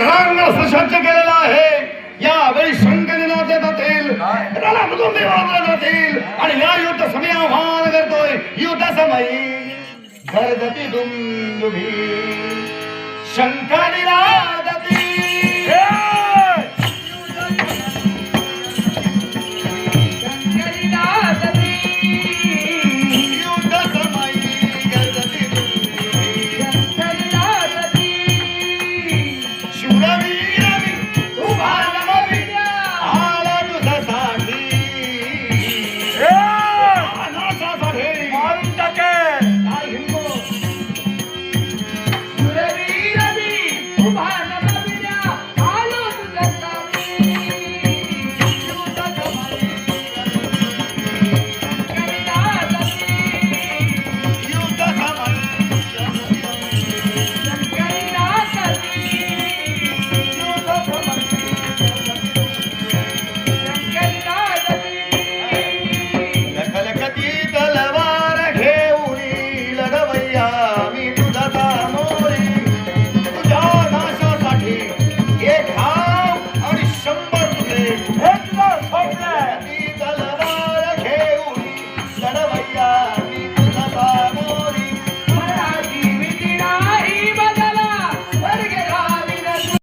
सज्ज केलेला आहे. यावेळी शंकरीनाथ जातील, रणामधून देवाला जातील आणि या युद्ध समय आव्हान करतोय. युद्ध समयी गर्जती दुमदुभी शंकरीनाथ जातील. Ravi!